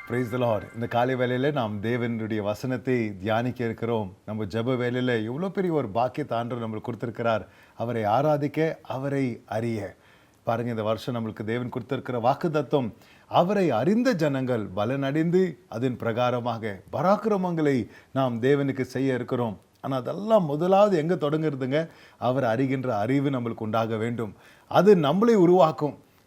Price the lord. இந்த காலை வேளையில் நாம் தேவனுடைய வசனத்தை தியானிக்க இருக்கிறோம். நம்ம ஜெப வேளையில் எவ்வளோ பெரிய ஒரு பாக்கியத்தை ஆண்டவர் நம்மளுக்கு கொடுத்துருக்கிறார். அவரை ஆராதிக்க, அவரை அறிய. பாருங்கள், இந்த வருஷம் நம்மளுக்கு தேவன் கொடுத்துருக்கிற வாக்குத்தத்தம், அவரை அறிந்த ஜனங்கள் பலனடைந்து அதன் பிரகாரமாக பராக்கிரமங்களை நாம் தேவனுக்கு செய்ய இருக்கிறோம். ஆனால் அதெல்லாம் முதலாவது எங்கே தொடங்குறதுங்க? அவர் அறிகின்ற அறிவு நம்மளுக்கு உண்டாக வேண்டும். அது நம்மளை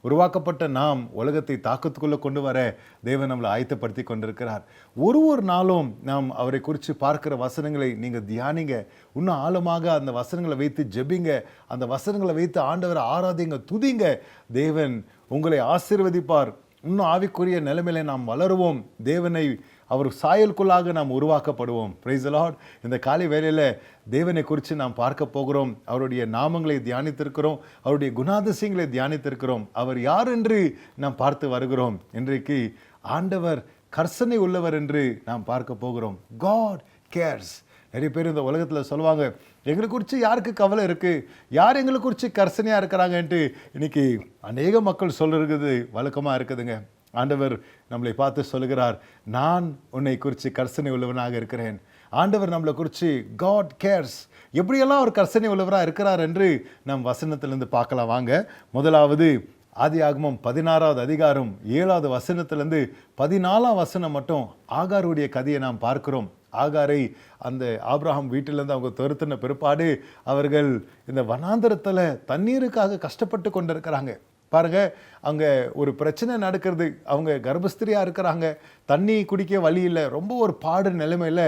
உருவாக்கப்பட்ட நாம் உலகத்தை தாக்கத்துக்குள்ளே கொண்டு வர தேவன் நம்மளை ஆயத்தப்படுத்தி கொண்டிருக்கிறார். ஒரு நாளும் நாம் அவரை குறித்து பார்க்கிற வசனங்களை நீங்கள் தியானிங்க. இன்னும் ஆழமாக அந்த வசனங்களை வைத்து ஜெபிங்க. அந்த வசனங்களை வைத்து ஆண்டவரை ஆராதிங்க, துதிங்க. தேவன் உங்களை ஆசீர்வதிப்பார். இன்னும் ஆவிக்குரிய நிலைமையில நாம் வளருவோம். தேவனை அவர் சாயலுக்குள்ளாக நாம் உருவாக்கப்படுவோம். Price the lord. இந்த காலை வேளையில் தேவனை குறித்து நாம் பார்க்க போகிறோம். அவருடைய நாமங்களை தியானித்திருக்கிறோம், அவருடைய குணாதிசயங்களை தியானித்திருக்கிறோம். அவர் யார் என்று நாம் பார்த்து வருகிறோம். இன்றைக்கு ஆண்டவர் கர்சனை உள்ளவர் என்று நாம் பார்க்க போகிறோம். God cares. நிறைய பேர் இந்த உலகத்தில் சொல்லுவாங்க, எங்களை குறித்து யாருக்கு கவலை இருக்குது, யார் எங்களை குறித்து கர்சனையாக இருக்கிறாங்கன்ட்டு. இன்னைக்கு அநேக மக்கள் சொல்லுறது வழக்கமாக இருக்குதுங்க. ஆண்டவர் நம்மளை பார்த்து சொல்லுகிறார், நான் உன்னை குறித்து கர்சனை உள்ளவனாக இருக்கிறேன். ஆண்டவர் நம்மளை குறித்து God cares. எப்படியெல்லாம் அவர் கர்சனை உள்ளவராக இருக்கிறார் என்று நம் வசனத்திலிருந்து பார்க்கலாம். வாங்க. முதலாவது ஆதியாகமம் 16வது அதிகாரம் 7வது வசனத்திலிருந்து 14ஆம் வசனம் மட்டும் ஆகாருடைய கதையை நாம் பார்க்கிறோம். ஆகாரை அந்த ஆபிரகாம் வீட்டிலேருந்து அவங்க துரத்தின பிற்பாடு அவர்கள் இந்த வனாந்தரத்தில் தண்ணீருக்காக கஷ்டப்பட்டு கொண்டிருக்கிறாங்க. பாருங்க, அங்கே ஒரு பிரச்சனை நடக்கிறது. அவங்க கர்ப்பஸ்திரியாக இருக்கிறாங்க, தண்ணி குடிக்க வழி இல்லை, ரொம்ப ஒரு பாடு நிலைமையில்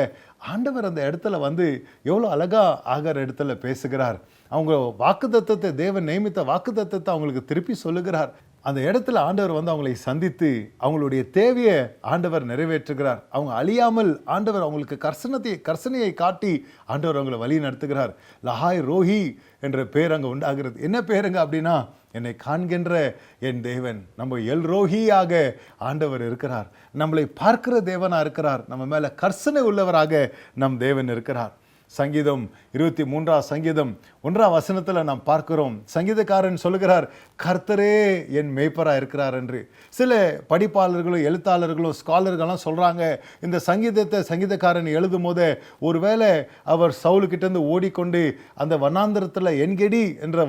ஆண்டவர் அந்த இடத்துல வந்து எவ்வளோ அழகாக ஆகார் இடத்துல பேசுகிறார். அவங்க வாக்குத்தத்தத்தை, தேவன் நியமித்த வாக்குத்தத்தத்தை அவங்களுக்கு திருப்பி சொல்லுகிறார். அந்த இடத்துல ஆண்டவர் வந்து அவங்களை சந்தித்து அவங்களுடைய தேவையை ஆண்டவர் நிறைவேற்றுகிறார். அவங்க அழியாமல் ஆண்டவர் அவங்களுக்கு கர்சனையை காட்டி ஆண்டவர் அவங்களை வழி நடத்துகிறார். லஹாய் ரோஹி என்ற பேர் அங்கே உண்டாகிறது. என்ன பேருங்க அப்படின்னா, என்னை காண்கின்ற என் தேவன். நம்ம எல் ரோஹியாக ஆண்டவர் இருக்கிறார். நம்மளை பார்க்கிற தேவனாக இருக்கிறார். நம்ம மேலே கர்சனை உள்ளவராக நம் தேவன் இருக்கிறார். சங்கீதம் 23ஆம் சங்கீதம் 1ஆம் வசனத்தில் நாம் பார்க்கிறோம். சங்கீதக்காரன் சொல்லுகிறார், கர்த்தரே என் மேய்ப்பராக இருக்கிறார் என்று. சில படிப்பாளர்களும் எழுத்தாளர்களும் ஸ்காலர்கள்லாம் சொல்கிறாங்க, இந்த சங்கீதக்காரன் எழுதும் போது ஒருவேளை அவர் சவுலுக்கிட்டேருந்து ஓடிக்கொண்டு அந்த வனாந்தரத்தில் என்கெடி என்ற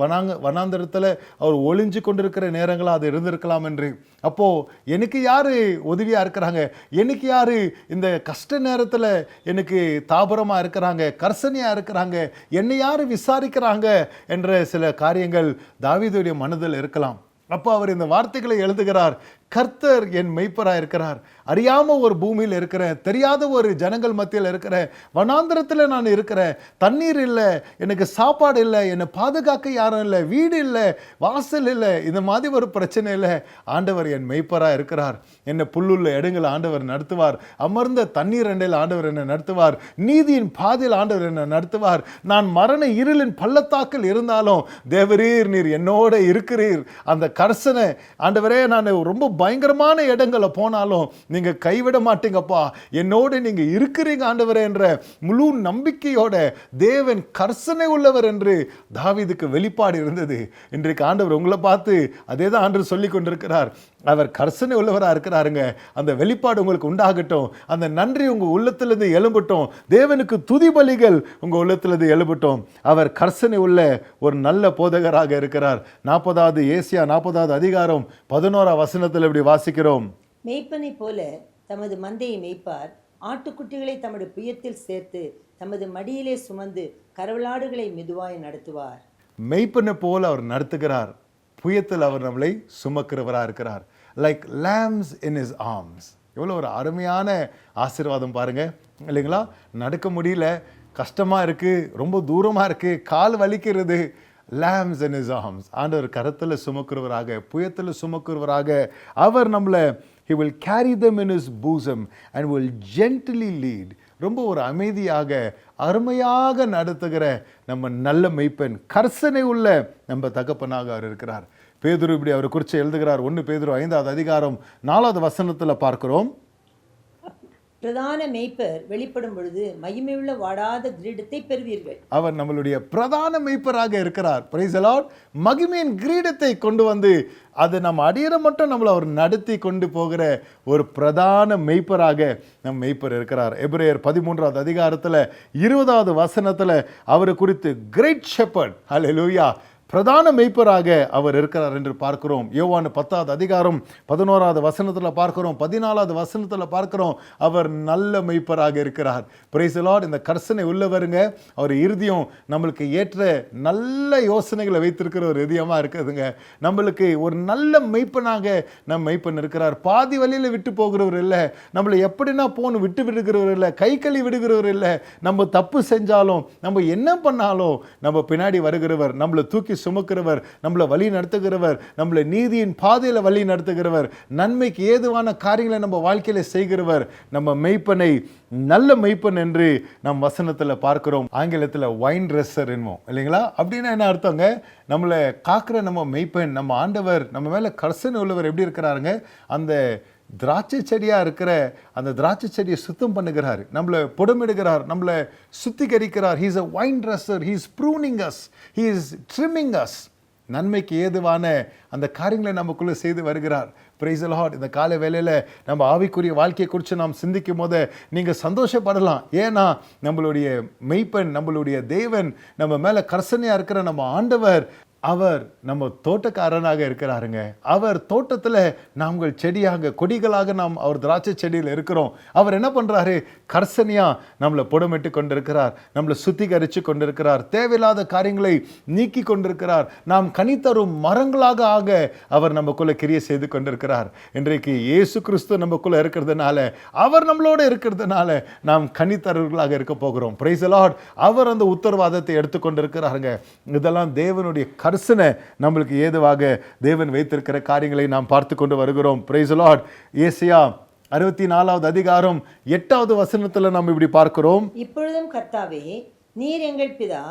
வனாந்தரத்தில் அவர் ஒளிஞ்சு கொண்டிருக்கிற நேரங்களாக அது இருந்திருக்கலாம் என்று. அப்போது எனக்கு யார் உதவியாக இருக்கிறாங்க, எனக்கு யார் இந்த கஷ்ட நேரத்தில் எனக்கு தாபரமாக இருக்கிறாங்க, கர்சனையாக இருக்கிறாங்க, என்னை யார் விசாரிக்கிறாங்க என்ற சில காரியங்கள் தாவீதுடைய மனதில் இருக்கலாம். அப்போ அவர் இந்த வார்த்தைகளை எழுதுகிறார், கர்த்தர் என் மெய்ப்பராக இருக்கிறார். அறியாமல் ஒரு பூமியில் இருக்கிறேன், தெரியாத ஒரு ஜனங்கள் மத்தியில் இருக்கிறேன், வனாந்திரத்தில் நான் இருக்கிறேன், தண்ணீர் இல்லை, எனக்கு சாப்பாடு இல்லை, என்னை பாதுகாக்க யாரும் இல்லை, வீடு இல்லை, வாசல் இல்லை, இந்த மாதிரி ஒரு பிரச்சனை இல்லை. ஆண்டவர் என் மெய்ப்பராக இருக்கிறார். என்னை புல்லுள்ள இடங்கள் ஆண்டவர் நடத்துவார், அமர்ந்த தண்ணீர் அண்டையில் ஆண்டவர் என்னை நடத்துவார், நீதியின் பாதையில் ஆண்டவர் என்னை நடத்துவார். நான் மரண இருளின் பள்ளத்தாக்கில் இருந்தாலும் தேவரீர் நீர் என்னோட இருக்கிறீர். அந்த கர்சனை ஆண்டவரே, நான் ரொம்ப பயங்கரமான இடங்களை போனாலும் நீங்க கைவிட மாட்டீங்கப்பா, என்னோடு நீங்க இருக்கிறீங்க ஆண்டவரே என்ற முழு நம்பிக்கையோட தேவன் கர்சனை உள்ளவர் என்று தாவீதுக்கு வெளிப்பாடு இருந்தது. இன்றைக்கு ஆண்டவர் உங்களை பார்த்து அதே தான் ஆண்டவர் சொல்லி கொண்டிருக்கிறார். அவர் கர்சனை உள்ளவராக இருக்கிறாருங்க. அந்த வெளிப்பாடு உங்களுக்கு உண்டாகட்டும். அந்த நன்றி உங்கள் உள்ளத்திலிருந்து எழும்பட்டும். தேவனுக்கு துதி பலிகள் உங்கள் உள்ளத்திலிருந்து எழும்பட்டும். அவர் கர்சனை உள்ள ஒரு நல்ல போதகராக இருக்கிறார். 40வது அதிகாரம் 11ஆம் வசனத்தில் இப்படி வாசிக்கிறோம். மேய்ப்பனை போல தமது மந்தையை மேய்ப்பார், ஆட்டுக்குட்டிகளை தமது புயத்தில் சேர்த்து தமது மடியிலே சுமந்து கரவலாடுகளை மெதுவாய் நடத்துவார். மெய்ப்பனை போல அவர் நடத்துகிறார், புயத்தில் அவர் நம்மளை சுமக்கிறவராக இருக்கிறார். Like lambs in his arms. எவ்வளோ ஒரு அருமையான ஆசீர்வாதம் பாருங்க, இல்லைங்களா? நடக்க முடியல, கஷ்டமாக இருக்குது, ரொம்ப தூரமாக இருக்குது, கால் வலிக்கிறது. lambs in his arms. ஆண்டவர் கரத்தில் சுமக்கிறவராக, புயத்தில் சுமக்கிறவராக அவர் நம்மளை he will carry them in his bosom and will gently lead. ரொம்ப ஒரு அமைதியாக அருமையாக நடத்துகிற நம்ம நல்ல மெய்ப்பன், கர்சனை உள்ள நம்ம தகப்பனாக அவர் இருக்கிறார். பேதுரு இப்படி அவர் குறித்து எழுதுகிறார். 1 பேதுரு 5வது அதிகாரம் 4வது வசனத்தில் பார்க்கிறோம். பிரதான மேய்ப்பர் வெளிப்படும் பொழுது மகிமையுள்ள வாடாத கிரீடத்தை பெறுவீர்கள். அவர் நம்மளுடைய பிரதான மெய்ப்பராக இருக்கிறார். Price the Lord. மகிமையின் கிரீடத்தை கொண்டு வந்து அது நம்ம அடியற மட்டும் நம்மளை அவர் நடத்தி கொண்டு போகிற ஒரு பிரதான மெய்ப்பராக நம் மெய்ப்பர் இருக்கிறார். எபிரேயர் 13வது அதிகாரத்தில் 20வது வசனத்தில் அவர் குறித்து கிரேட் ஷெப்பர்ட், ஹல்லேலூயா, பிரதான மெய்ப்பராக அவர் இருக்கிறார் என்று பார்க்கிறோம். யோவான் 10வது அதிகாரம் 11வது வசனத்தில் பார்க்கிறோம். 14வது வசனத்தில் பார்க்கிறோம் அவர் நல்ல மெய்ப்பராக இருக்கிறார். Price the lord. இந்த கர்சனை உள்ளவருங்க, அவர் இருதயம் நம்மளுக்கு ஏற்ற நல்ல யோசனைகளை வைத்திருக்கிற ஒரு இதயமாக இருக்குதுங்க. நம்மளுக்கு ஒரு நல்ல மெய்ப்பனாக நம் மெய்ப்பன் இருக்கிறார். பாதி வழியில் விட்டு போகிறவர் இல்லை, நம்மளை எப்படின்னா போன்னு விட்டு விடுகிறவர் இல்லை, கை கழி விடுகிறவர் இல்லை. நம்ம தப்பு செஞ்சாலும் நம்ம என்ன பண்ணாலும் நம்ம பின்னாடி வருகிறவர், நம்மளை தூக்கி சுமக்கிறவர், நம்மளை வழி நடத்துகிறவர், நம்மளை நீதியின் பாதையில் வழி நடத்துகிறவர், நன்மைக்கு ஏதுவான காரியங்களை நம்ம வாழ்க்கையில செய்கிறவர் நம்ம மெய்ப்பனை நல்ல மெய்ப்பன் என்று நம் வசனத்தில் பார்க்கிறோம். ஆங்கிலத்தில் வைன் ட்ரெஸ்ஸர் என்னும் இல்லைங்களா? அப்படின்னா என்ன அர்த்தங்க? நம்மளை காக்கிற நம்ம மெய்ப்பன், நம்ம ஆண்டவர் நம்ம மேலே கர்சனை உள்ளவர் எப்படி இருக்கிறாருங்க? அந்த திராட்சை செடியாக இருக்கிற அந்த திராட்சை செடியை சுத்தம் பண்ணுகிறார், நம்மளை புடமிடுகிறார், நம்மளை சுத்திகரிக்கிறார். He's a vine dresser, he is pruning us, he is trimming us. நன்மைக்கு ஏதுவான அந்த காரியங்களை நமக்குள்ளே செய்து வருகிறார். Praise the lord. இந்த காலை வேளையில் நம்ம ஆவிக்குரிய வாழ்க்கையை குறித்து நாம் சிந்திக்கும் போது நீங்கள் சந்தோஷப்படலாம். ஏன்னா நம்மளுடைய மெய்ப்பன், நம்மளுடைய தேவன், நம்ம மேலே கர்சனையாக இருக்கிற நம்ம ஆண்டவர், அவர் நம்ம தோட்டக்காரனாக இருக்கிறாருங்க. அவர் தோட்டத்தில் நாங்கள் செடியாக கொடிகளாக நாம் அவர் திராட்சை செடியில் இருக்கிறோம். அவர் என்ன பண்ணுறாரு? கர்சனையாக நம்மளை புடமிட்டு கொண்டிருக்கிறார், நம்மளை சுத்திகரித்து கொண்டிருக்கிறார், தேவையில்லாத காரியங்களை நீக்கி கொண்டிருக்கிறார். நாம் கனி தரும் மரங்களாக ஆக அவர் நமக்குள்ளே கிரியை செய்து கொண்டிருக்கிறார். இன்றைக்கு இயேசு கிறிஸ்து நமக்குள்ளே இருக்கிறதுனால, அவர் நம்மளோட இருக்கிறதுனால நாம் கனி தருவர்களாக இருக்க போகிறோம். Price the Lord. அவர் அந்த உத்தரவாதத்தை எடுத்துக்கொண்டிருக்கிறாருங்க. இதெல்லாம் தேவனுடைய கர்சனை நம்மளுக்கு ஏதுவாக தேவன் வைத்திருக்கிற காரியங்களை நாம் பார்த்து கொண்டு வருகிறோம். Price the Lord. ஏசாயா 64வது அதிகாரம் 8வது வசனத்தில் நாம் இப்படி பார்க்கிறோம். இப்பொழுதும் கர்த்தாவே, நீர் எங்கள் பிதா,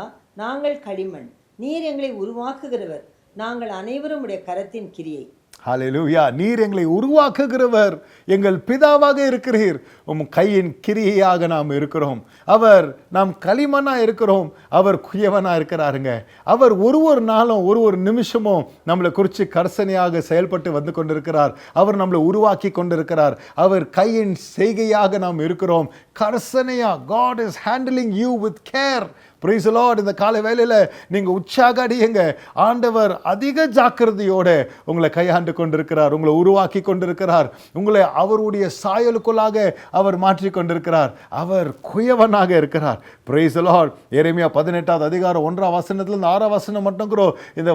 நாங்கள் களிமண், நீர் எங்களை உருவாக்குகிறவர், நாங்கள் அனைவரும் உடைய கரத்தின் கிரியை. ஹல்லேலூயா. நீர் எங்களை உருவாக்குகிறவர், எங்கள் பிதாவாக இருக்கிறீர், உம் கையின் கிரியையாக நாம் இருக்கிறோம். அவர் நாம் களிமண்ணா இருக்கிறோம், அவர் குயவனா இருக்கிறாருங்க. அவர் ஒரு நாளும் ஒரு நிமிஷமும் நம்மளை குறித்து கர்சனையாக செயல்பட்டு வந்து கொண்டிருக்கிறார். அவர் நம்மளை உருவாக்கி கொண்டிருக்கிறார். அவர் கையின் செய்கையாக நாம் இருக்கிறோம். கர்சனையா. God is handling you with care. Praise the Lord. இந்த காலை வேளையில் நீங்கள் உற்சாக அடையுங்க. ஆண்டவர் அதிக ஜாக்கிரதையோடு உங்களை கையாண்டு கொண்டிருக்கிறார், உங்களை உருவாக்கி கொண்டிருக்கிறார், உங்களை அவருடைய சாயலுக்குள்ளாக அவர் மாற்றி கொண்டிருக்கிறார். அவர் குயவனாக இருக்கிறார். Praise the Lord. எரேமியா 18வது அதிகாரம் 1ஆம் வசனத்திலிருந்து 6ஆம் வசனம் மட்டும் கூட இந்த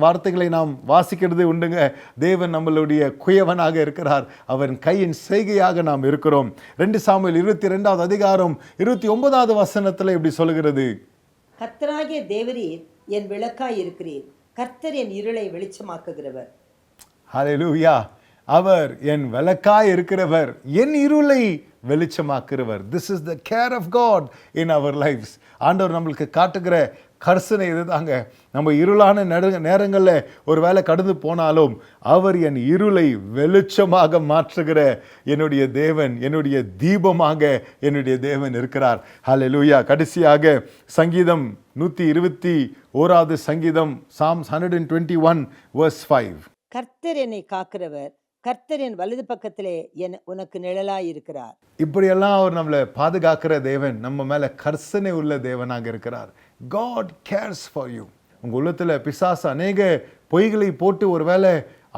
வார்த்தைகளை நாம் வாசிக்கிறது உண்டுங்க. தேவன் நம்மளுடைய குயவனாக இருக்கிறார், அவன் கையின் செய்கையாக நாம் இருக்கிறோம். 2 சாமுவேல் 22வது அதிகாரம் 29வது வசனத்தில் இப்படி சொல்லுகிறது. கர்த்தராகிய தேவரீர் என் விளக்காய் இருக்கிறீர், கர்த்தர் என் இருளை வெளிச்சமாக்குகிறவர். ஹல்லேலூயா. அவர் என் விளக்காய் இருக்கிறவர், என் இருளை வெளிச்சமாக்குகிறவர். This is the care of God in our lifes. ஆண்டவர் நம்மளுக்கு காட்டுகிற கர்சனை இதுதாங்க. நம்ம இருளான நேரங்களில் ஒரு வேளை கடந்து போனாலும் அவர் என் இருளை வெளிச்சமாக மாற்றுகிற என்னுடைய தேவன், என்னுடைய தீபமாக என்னுடைய தேவன் இருக்கிறார். ஹல்லேலூயா. கடைசியாக சங்கீதம் 121வது சங்கீதம், Psalms 121 verse 5. கர்த்தர் என்னை காக்கிறவர், கர்த்தர் என் வலது பக்கத்திலே உனக்கு நிழலாய் இருக்கிறார். இப்படியெல்லாம் அவர் நம்மளை பாதுகாக்கிற தேவன், நம்ம மேல கர்சனை உள்ள தேவனாக இருக்கிறார். God cares for you. உங்க உள்ளத்துல பிசாசு அநேக பொய்களை போட்டு ஒருவேளை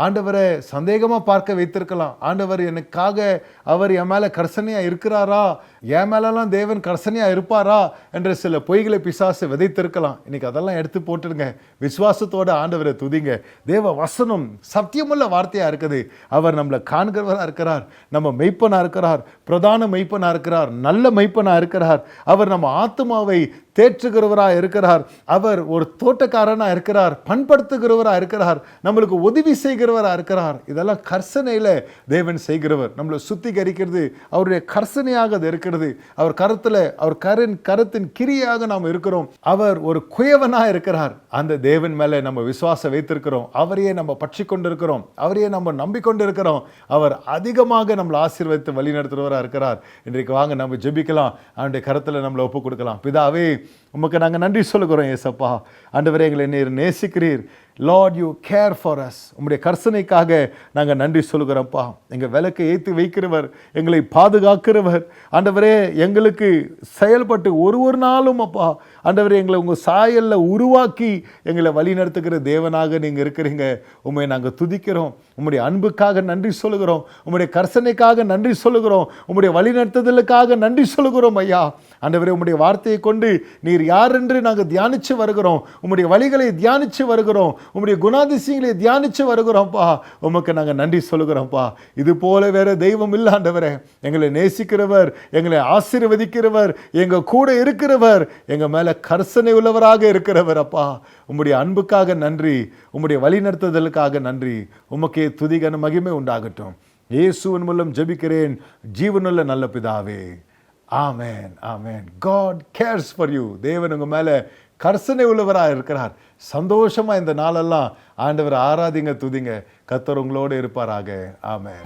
ஆண்டவரை சந்தேகமாக பார்க்க வைத்திருக்கலாம். ஆண்டவர் எனக்காக அவர் என் மேலே கர்சனையாக இருக்கிறாரா, என் மேலெல்லாம் தேவன் கர்சனையாக இருப்பாரா என்ற சில பொய்களை பிசாசு விதைத்திருக்கலாம். இன்னைக்கு அதெல்லாம் எடுத்து போட்டுருங்க. விசுவாசத்தோட ஆண்டவரை துதிங்க. தேவ வசனம் சத்தியமுள்ள வார்த்தையாக இருக்குது. அவர் நம்மளை காண்கிறவராக இருக்கிறார், நம்ம மெய்ப்பனாக இருக்கிறார், பிரதான மெய்ப்பனாக இருக்கிறார், நல்ல மெய்ப்பனாக இருக்கிறார். அவர் நம்ம ஆத்மாவை தேற்றுகிறவராக இருக்கிறார். அவர் ஒரு தோட்டக்காரனாக இருக்கிறார், பண்படுத்துகிறவராக இருக்கிறார், நம்மளுக்கு உதவி செய்கிற செய்கிறவராக இருக்கிறார். இதெல்லாம் கர்சனையில் தேவன் செய்கிறவர். நம்மளை சுத்திகரிக்கிறது அவருடைய கர்சனையாக அது இருக்கிறது. அவர் கரத்தின் கிரியாக நாம் இருக்கிறோம். அவர் ஒரு குயவனாக இருக்கிறார். அந்த தேவன் மேலே நம்ம விசுவாசம் வைத்திருக்கிறோம். அவரையே நம்ம பற்றி கொண்டிருக்கிறோம். அவரையே நம்ம நம்பிக்கொண்டிருக்கிறோம். அவர் அதிகமாக நம்மளை ஆசீர்வதித்து வழி நடத்துகிறவராக இருக்கிறார். இன்றைக்கு வாங்க நம்ம ஜெபிக்கலாம். அவனுடைய கரத்தில் நம்மளை ஒப்பு கொடுக்கலாம். பிதாவே, உமக்கு நாங்கள் நன்றி சொல்லுகிறோம். ஏசப்பா, ஆண்டவரே, எங்களை நீர் நேசிக்கிறீர். Lord, you care for us. உம்முடைய கர்சனைக்காக நாங்கள் நன்றி சொல்கிறோம்ப்பா. எங்கள் விளக்கை ஏற்றி வைக்கிறவர், எங்களை பாதுகாக்கிறவர். ஆண்டவரே, எங்களுக்கு செயல்பட்டு ஒரு நாளும் அப்பா ஆண்டவரே எங்களை உங்கள் சாயலில் உருவாக்கி எங்களை வழி நடத்துகிற தேவனாக நீங்கள் இருக்கிறீங்க. உண்மை நாங்கள் துதிக்கிறோம். உம்முடைய அன்புக்காக நன்றி சொல்லுகிறோம். உம்முடைய கர்சனைக்காக நன்றி சொல்லுகிறோம். உம்முடைய வழி நடத்துதலுக்காக நன்றி சொல்லுகிறோம் ஐயா. ஆண்டவரே, உம்முடைய வார்த்தையை கொண்டு நீர் யார் என்று நாங்கள் தியானித்து வருகிறோம். உம்முடைய வழிகளை தியானித்து வருகிறோம். உம்முடைய குணாதிசயங்களை தியானித்து வருகிறோம்ப்பா. உமக்கு நாங்கள் நன்றி சொல்லுகிறோம்ப்பா. இது போல வேற தெய்வம் இல்லை ஆண்டவரே. எங்களை நேசிக்கிறவர், எங்களை ஆசீர்வதிக்கிறவர், எங்கள் கூட இருக்கிறவர், எங்கள் மேலே கர்சனை உள்ளவராக இருக்கிறவர் அப்பா. உம்முடைய அன்புக்காக நன்றி. உம்முடைய வழி நடத்துதலுக்காக நன்றி. உமக்கே துதிகன மகிமை உண்டாகட்டும். இயேசுவின் மூலம் ஜெபிக்கிறேன் ஜீவனுள்ள நல்ல பிதாவே. ஆமென், ஆமென். God cares for you. தேவன் உங்க மேல கர்சனை உள்ளவராக இருக்கிறார். சந்தோஷமா இந்த நாளெல்லாம் ஆண்டவர் ஆராதிங்க, துதிங்க. கர்த்தர் உங்களோடு இருப்பாராக. ஆமென்.